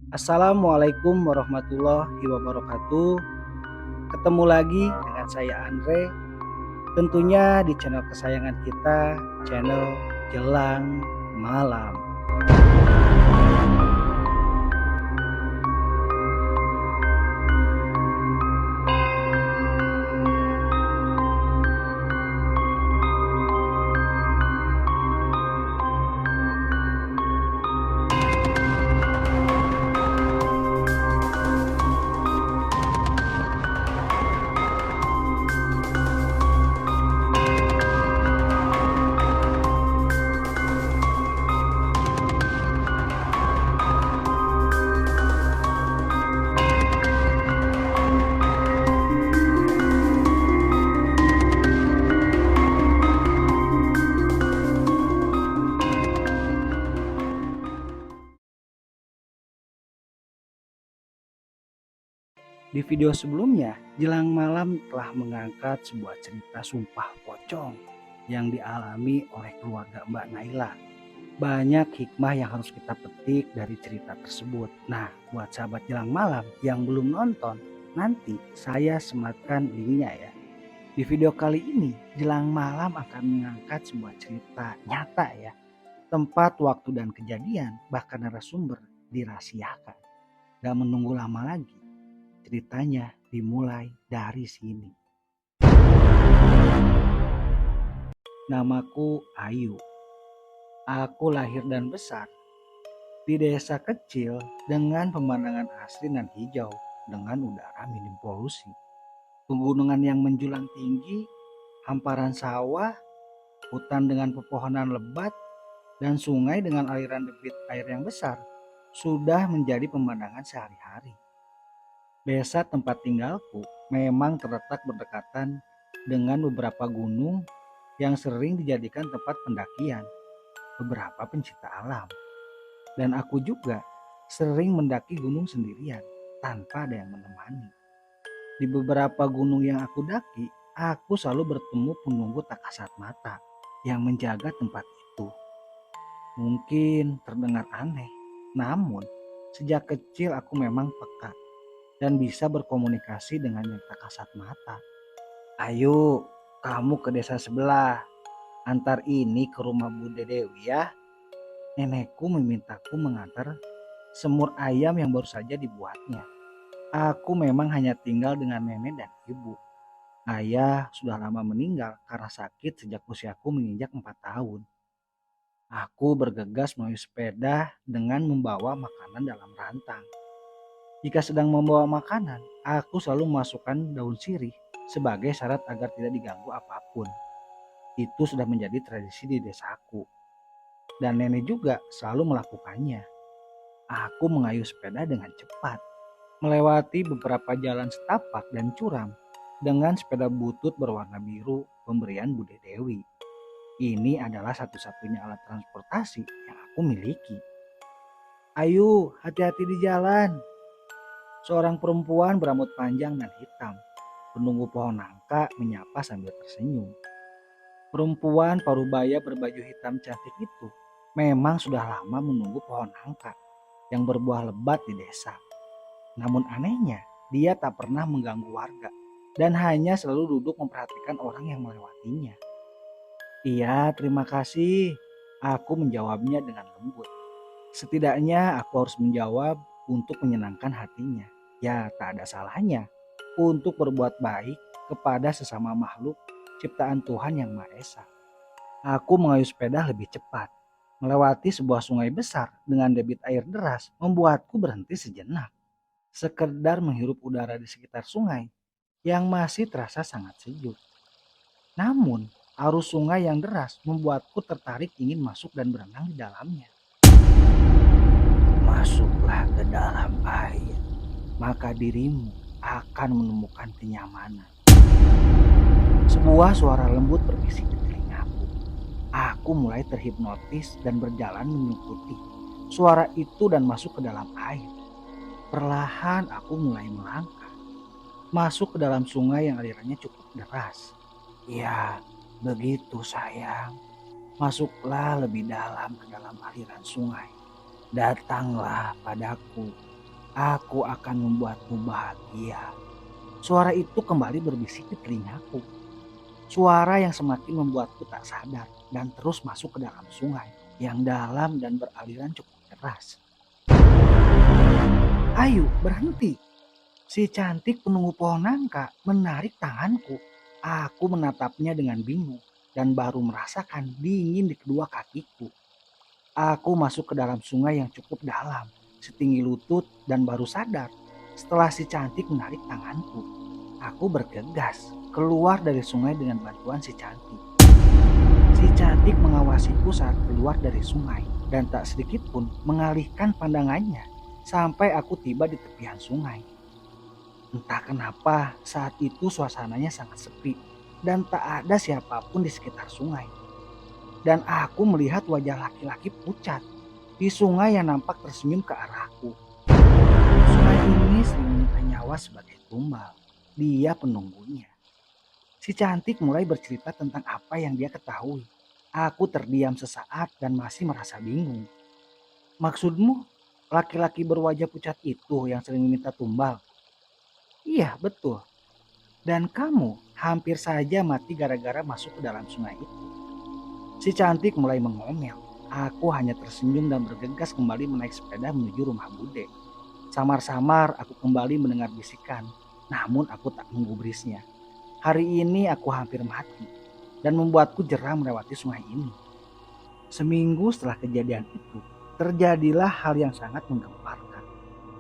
Assalamualaikum warahmatullahi wabarakatuh. Ketemu lagi dengan saya Andre, tentunya di channel kesayangan kita, channel Jelang Malam. Di video sebelumnya, Jelang Malam telah mengangkat sebuah cerita sumpah pocong yang dialami oleh keluarga Mbak Naila. Banyak hikmah yang harus kita petik dari cerita tersebut. Nah, buat sahabat Jelang Malam yang belum nonton, nanti saya sematkan linknya ya. Di video kali ini, Jelang Malam akan mengangkat sebuah cerita nyata ya. Tempat, waktu, dan kejadian, bahkan narasumber dirahasiakan. Gak menunggu lama lagi, ceritanya dimulai dari sini. Namaku Ayu. Aku lahir dan besar di desa kecil dengan pemandangan asri dan hijau dengan udara minim polusi. Pegunungan yang menjulang tinggi, hamparan sawah, hutan dengan pepohonan lebat, dan sungai dengan aliran debit air yang besar sudah menjadi pemandangan sehari-hari. Desa tempat tinggalku memang terletak berdekatan dengan beberapa gunung yang sering dijadikan tempat pendakian beberapa pencinta alam. Dan aku juga sering mendaki gunung sendirian tanpa ada yang menemani. Di beberapa gunung yang aku daki, aku selalu bertemu penunggu tak kasat mata yang menjaga tempat itu. Mungkin terdengar aneh, namun sejak kecil aku memang peka dan bisa berkomunikasi dengan yang tak kasat mata. Ayo, kamu ke desa sebelah. Antar ini ke rumah Bude Dewi ya. Nenekku memintaku mengantar semur ayam yang baru saja dibuatnya. Aku memang hanya tinggal dengan nenek dan ibu. Ayah sudah lama meninggal karena sakit sejak usiaku menginjak 4 tahun. Aku bergegas mengayuh sepeda dengan membawa makanan dalam rantang. Jika sedang membawa makanan, aku selalu memasukkan daun sirih sebagai syarat agar tidak diganggu apapun. Itu sudah menjadi tradisi di desaku. Dan nenek juga selalu melakukannya. Aku mengayuh sepeda dengan cepat, melewati beberapa jalan setapak dan curam dengan sepeda butut berwarna biru pemberian Bude Dewi. Ini adalah satu-satunya alat transportasi yang aku miliki. Ayo, hati-hati di jalan. Seorang perempuan berambut panjang dan hitam, penunggu pohon nangka, menyapa sambil tersenyum. Perempuan parubaya berbaju hitam cantik itu memang sudah lama menunggu pohon nangka yang berbuah lebat di desa. Namun anehnya, dia tak pernah mengganggu warga dan hanya selalu duduk memperhatikan orang yang melewatinya. Iya, terima kasih. Aku menjawabnya dengan lembut. Setidaknya aku harus menjawab untuk menyenangkan hatinya. Ya, tak ada salahnya untuk berbuat baik kepada sesama makhluk ciptaan Tuhan Yang Maha Esa. Aku mengayuh sepeda lebih cepat. Melewati sebuah sungai besar dengan debit air deras membuatku berhenti sejenak. Sekedar menghirup udara di sekitar sungai yang masih terasa sangat sejuk. Namun, arus sungai yang deras membuatku tertarik ingin masuk dan berenang di dalamnya. Masuklah ke dalam air, maka dirimu akan menemukan kenyamanan. Sebuah suara lembut berbisik di telingaku. Aku mulai terhipnotis dan berjalan mengikuti suara itu dan masuk ke dalam air. Perlahan aku mulai melangkah, masuk ke dalam sungai yang alirannya cukup deras. Ya, begitu sayang. Masuklah lebih dalam ke dalam aliran sungai. Datanglah padaku. Aku akan membuatmu bahagia. Suara itu kembali berbisik di telingaku. Suara yang semakin membuatku tak sadar dan terus masuk ke dalam sungai yang dalam dan beraliran cukup deras. Ayo berhenti. Si cantik penunggu pohon nangka menarik tanganku. Aku menatapnya dengan bingung dan baru merasakan dingin di kedua kakiku. Aku masuk ke dalam sungai yang cukup dalam, setinggi lutut dan baru sadar setelah si cantik menarik tanganku. Aku bergegas keluar dari sungai dengan bantuan si cantik. Si cantik mengawasiku saat keluar dari sungai dan tak sedikit pun mengalihkan pandangannya sampai aku tiba di tepian sungai. Entah kenapa saat itu suasananya sangat sepi dan tak ada siapapun di sekitar sungai. Dan aku melihat wajah laki-laki pucat di sungai yang nampak tersenyum ke arahku. Sungai ini sering meminta nyawa sebagai tumbal. Dia penunggunya. Si cantik mulai bercerita tentang apa yang dia ketahui. Aku terdiam sesaat dan masih merasa bingung. Maksudmu laki-laki berwajah pucat itu yang sering meminta tumbal? Iya betul. Dan kamu hampir saja mati gara-gara masuk ke dalam sungai itu. Si cantik mulai mengomel. Aku hanya tersenyum dan bergegas kembali menaik sepeda menuju rumah Bude. Samar-samar aku kembali mendengar bisikan. Namun aku tak menggubrisnya. Hari ini aku hampir mati dan membuatku jerah melewati sungai ini. Seminggu setelah kejadian itu, terjadilah hal yang sangat menggemparkan.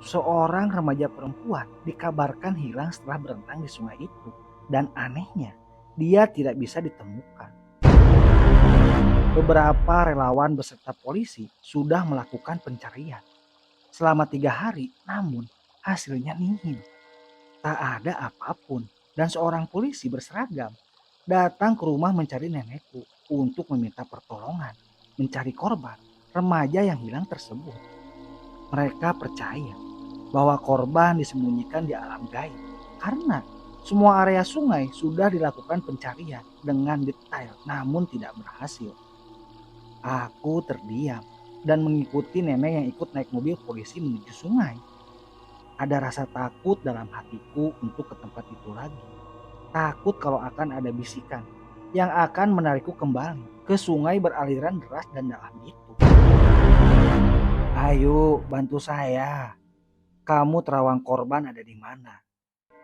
Seorang remaja perempuan dikabarkan hilang setelah berenang di sungai itu. Dan anehnya, dia tidak bisa ditemukan. Beberapa relawan beserta polisi sudah melakukan pencarian selama 3 hari, namun hasilnya nihil. Tak ada apapun dan seorang polisi berseragam datang ke rumah mencari nenekku untuk meminta pertolongan mencari korban remaja yang hilang tersebut. Mereka percaya bahwa korban disembunyikan di alam gaib karena semua area sungai sudah dilakukan pencarian dengan detail namun tidak berhasil. Aku terdiam dan mengikuti nenek yang ikut naik mobil polisi menuju sungai. Ada rasa takut dalam hatiku untuk ke tempat itu lagi. Takut kalau akan ada bisikan yang akan menarikku kembali ke sungai beraliran deras dan dalam itu. Ayo bantu saya. Kamu terawang korban ada di mana?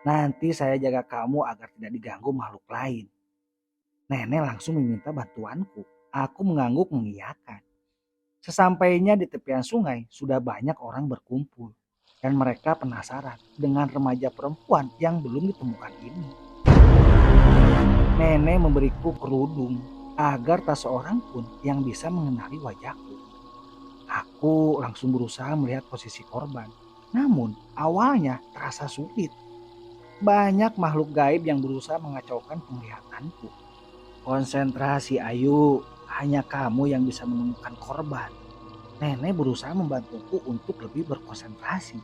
Nanti saya jaga kamu agar tidak diganggu makhluk lain. Nenek langsung meminta bantuanku. Aku mengangguk mengiyakan. Sesampainya di tepian sungai sudah banyak orang berkumpul. Dan mereka penasaran dengan remaja perempuan yang belum ditemukan ini. Nenek memberiku kerudung agar tak seorang pun yang bisa mengenali wajahku. Aku langsung berusaha melihat posisi korban. Namun awalnya terasa sulit. Banyak makhluk gaib yang berusaha mengacaukan penglihatanku. Konsentrasi Ayu, hanya kamu yang bisa menemukan korban. Nenek berusaha membantuku untuk lebih berkonsentrasi.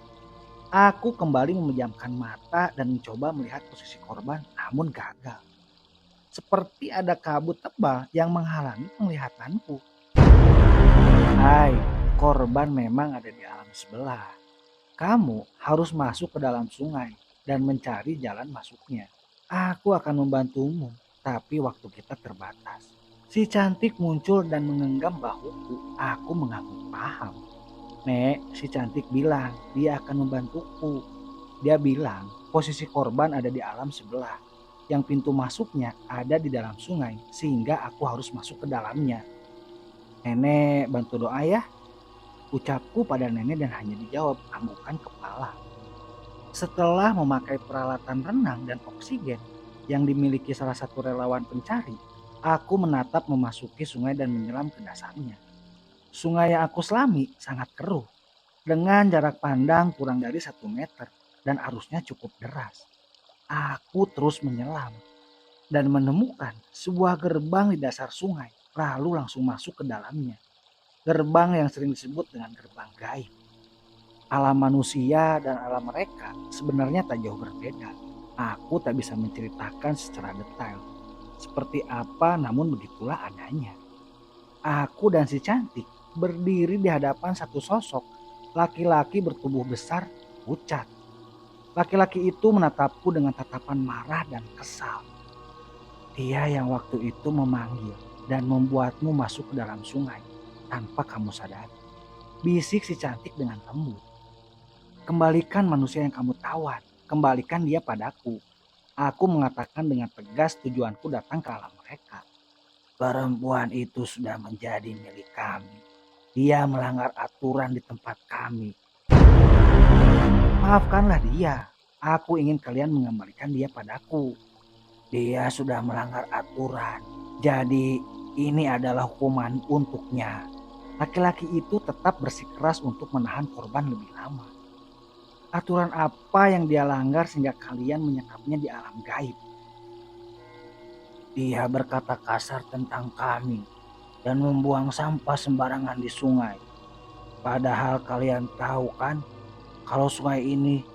Aku kembali memejamkan mata dan mencoba melihat posisi korban namun gagal. Seperti ada kabut tebal yang menghalangi penglihatanku. Hai, korban memang ada di alam sebelah. Kamu harus masuk ke dalam sungai dan mencari jalan masuknya. Aku akan membantumu, tapi waktu kita terbatas. Si cantik muncul dan menggenggam bahuku. Aku mengangguk paham. Nek, si cantik bilang dia akan membantuku. Dia bilang posisi korban ada di alam sebelah. Yang pintu masuknya ada di dalam sungai sehingga aku harus masuk ke dalamnya. Nenek bantu doa ya. Ucapku pada nenek dan hanya dijawab anggukan kepala. Setelah memakai peralatan renang dan oksigen yang dimiliki salah satu relawan pencari, aku menatap memasuki sungai dan menyelam ke dasarnya. Sungai yang aku selami sangat keruh, dengan jarak pandang kurang dari 1 meter dan arusnya cukup deras. Aku terus menyelam dan menemukan sebuah gerbang di dasar sungai, lalu langsung masuk ke dalamnya. Gerbang yang sering disebut dengan gerbang gaib. Alam manusia dan alam mereka sebenarnya tak jauh berbeda. Aku tak bisa menceritakan secara detail seperti apa, namun begitulah adanya. Aku dan si cantik berdiri di hadapan satu sosok laki-laki bertubuh besar, pucat. Laki-laki itu menatapku dengan tatapan marah dan kesal. Dia yang waktu itu memanggil dan membuatmu masuk ke dalam sungai tanpa kamu sadari. Bisik si cantik dengan lembut. Kembalikan manusia yang kamu tawan. Kembalikan dia padaku. Aku mengatakan dengan tegas tujuanku datang ke alam mereka. Perempuan itu sudah menjadi milik kami. Dia melanggar aturan di tempat kami. Maafkanlah dia. Aku ingin kalian mengembalikan dia padaku. Dia sudah melanggar aturan. Jadi ini adalah hukuman untuknya. Laki-laki itu tetap bersikeras untuk menahan korban lebih lama. Aturan apa yang dia langgar sehingga kalian menyekapnya di alam gaib? Dia berkata kasar tentang kami dan membuang sampah sembarangan di sungai. Padahal kalian tahu kan kalau sungai ini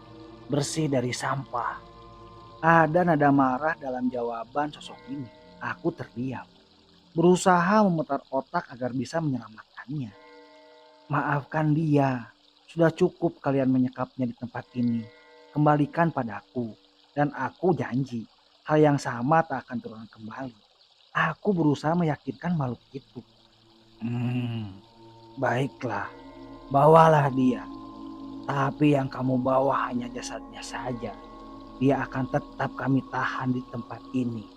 bersih dari sampah. Ada nada marah dalam jawaban sosok ini. Aku terdiam, berusaha memutar otak agar bisa menyelamatkannya. Maafkan dia, sudah cukup kalian menyekapnya di tempat ini. Kembalikan padaku, dan aku janji hal yang sama tak akan terulang kembali. Aku berusaha meyakinkan makhluk itu. Baiklah, bawalah dia. Tapi yang kamu bawa hanya jasadnya saja. Dia akan tetap kami tahan di tempat ini.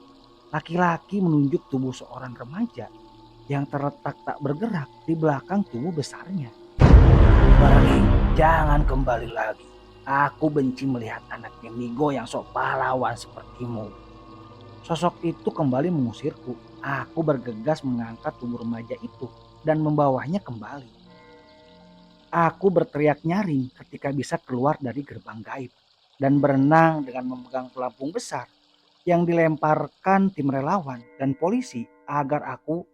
Laki-laki menunjuk tubuh seorang remaja yang terletak tak bergerak di belakang tubuh besarnya. Pergi, jangan kembali lagi. Aku benci melihat anak indigo yang sok pahlawan sepertimu. Sosok itu kembali mengusirku. Aku bergegas mengangkat tubuh remaja itu dan membawanya kembali. Aku berteriak nyaring ketika bisa keluar dari gerbang gaib dan berenang dengan memegang pelampung besar yang dilemparkan tim relawan dan polisi agar aku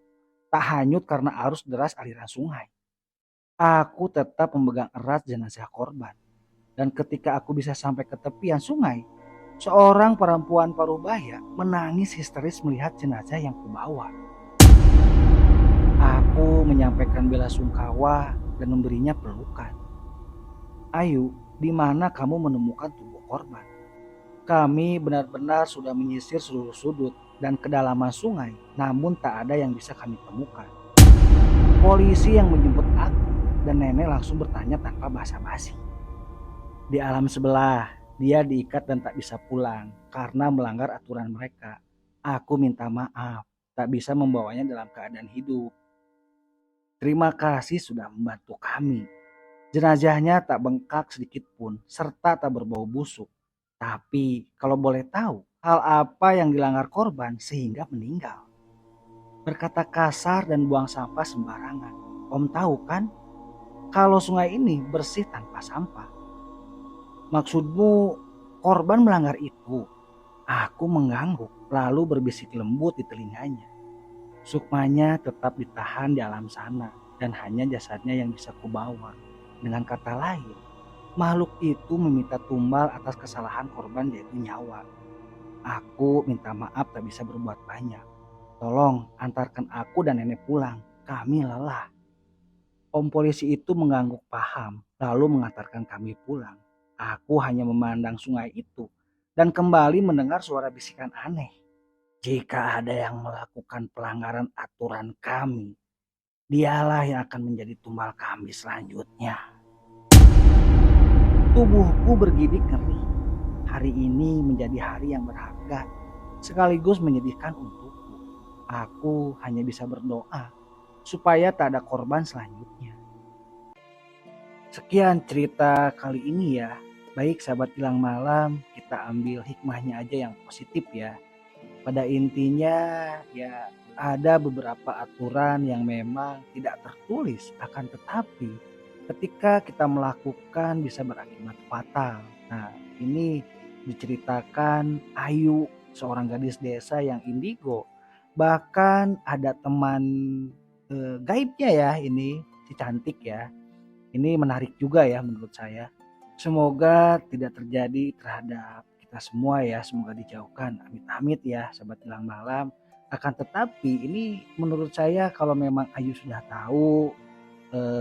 tak hanyut karena arus deras aliran sungai. Aku tetap memegang erat jenazah korban dan ketika aku bisa sampai ke tepian sungai, seorang perempuan parubaya menangis histeris melihat jenazah yang kubawa. Aku menyampaikan bela sungkawa dan memberinya pelukan. Ayu, di mana kamu menemukan tubuh korban? Kami benar-benar sudah menyisir seluruh sudut dan kedalaman sungai, namun tak ada yang bisa kami temukan. Polisi yang menjemput aku dan nenek langsung bertanya tanpa basa-basi. Di alam sebelah, dia diikat dan tak bisa pulang karena melanggar aturan mereka. Aku minta maaf, tak bisa membawanya dalam keadaan hidup. Terima kasih sudah membantu kami. Jenazahnya tak bengkak sedikit pun, serta tak berbau busuk. Tapi kalau boleh tahu, hal apa yang dilanggar korban sehingga meninggal? Berkata kasar dan buang sampah sembarangan. Om tahu kan, kalau sungai ini bersih tanpa sampah. Maksudmu korban melanggar itu? Aku mengangguk, lalu berbisik lembut di telinganya. Sukmanya tetap ditahan di alam sana dan hanya jasadnya yang bisa kubawa. Dengan kata lain, makhluk itu meminta tumbal atas kesalahan korban yaitu nyawa. Aku minta maaf tak bisa berbuat banyak. Tolong antarkan aku dan nenek pulang. Kami lelah. Om polisi itu mengangguk paham lalu mengantarkan kami pulang. Aku hanya memandang sungai itu dan kembali mendengar suara bisikan aneh. Jika ada yang melakukan pelanggaran aturan kami, dialah yang akan menjadi tumbal kami selanjutnya. Tubuhku bergidik ngeri. Hari ini menjadi hari yang berharga, sekaligus menyedihkan untukku. Aku hanya bisa berdoa supaya tak ada korban selanjutnya. Sekian cerita kali ini ya. Baik sahabat Gilang Malam, kita ambil hikmahnya aja yang positif ya. Pada intinya ya ada beberapa aturan yang memang tidak tertulis, akan tetapi ketika kita melakukan bisa berakibat fatal. Nah, ini diceritakan Ayu, seorang gadis desa yang indigo. Bahkan ada teman gaibnya ya ini, si cantik ya. Ini menarik juga ya menurut saya. Semoga tidak terjadi terhadap kita semua ya. Semoga dijauhkan. Amit-amit ya sahabat Gilang Malam. Akan tetapi ini menurut saya kalau memang Ayu sudah tahu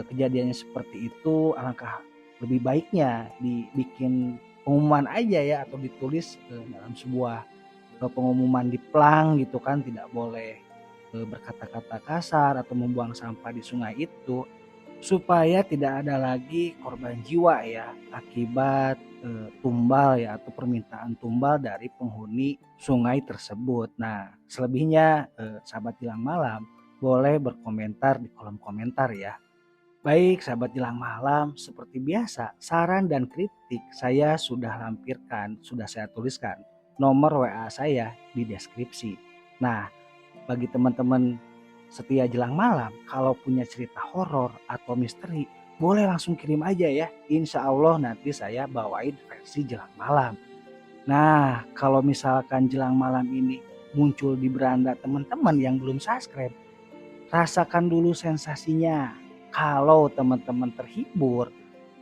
kejadiannya seperti itu, alangkah lebih baiknya dibikin pengumuman aja ya atau ditulis dalam sebuah pengumuman di plang gitu kan, tidak boleh berkata-kata kasar atau membuang sampah di sungai itu, supaya tidak ada lagi korban jiwa ya akibat tumbal ya atau permintaan tumbal dari penghuni sungai tersebut. Nah, selebihnya sahabat Gilang Malam boleh berkomentar di kolom komentar ya. Baik sahabat Gilang Malam, seperti biasa saran dan kritik saya sudah lampirkan, sudah saya tuliskan nomor WA saya di deskripsi. Nah, bagi teman-teman setia Gilang Malam, kalau punya cerita horor atau misteri, boleh langsung kirim aja ya. Insya Allah nanti saya bawain versi Gilang Malam. Nah, kalau misalkan Gilang Malam ini muncul di beranda teman-teman yang belum subscribe, rasakan dulu sensasinya. Kalau teman-teman terhibur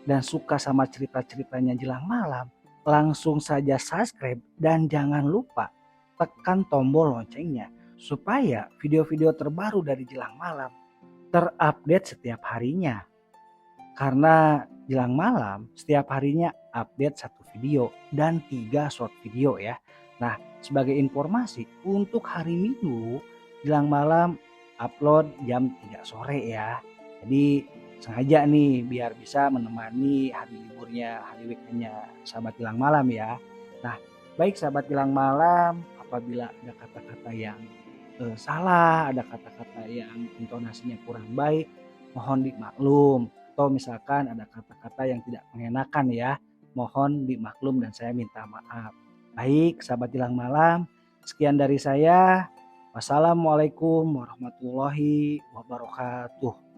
dan suka sama cerita-ceritanya Gilang Malam, langsung saja subscribe dan jangan lupa tekan tombol loncengnya supaya video-video terbaru dari Gilang Malam terupdate setiap harinya. Karena Gilang Malam setiap harinya update 1 video dan 3 short video ya. Nah, sebagai informasi untuk hari Minggu Gilang Malam upload jam 3 sore ya. Jadi sengaja nih biar bisa menemani hari liburnya, hari weekendnya sahabat Gilang Malam ya. Nah, baik sahabat Gilang Malam, apabila ada kata-kata yang salah, ada kata-kata yang intonasinya kurang baik, mohon dimaklum. Atau misalkan ada kata-kata yang tidak mengenakan ya, mohon dimaklum dan saya minta maaf. Baik sahabat Gilang Malam, sekian dari saya. Wassalamualaikum warahmatullahi wabarakatuh.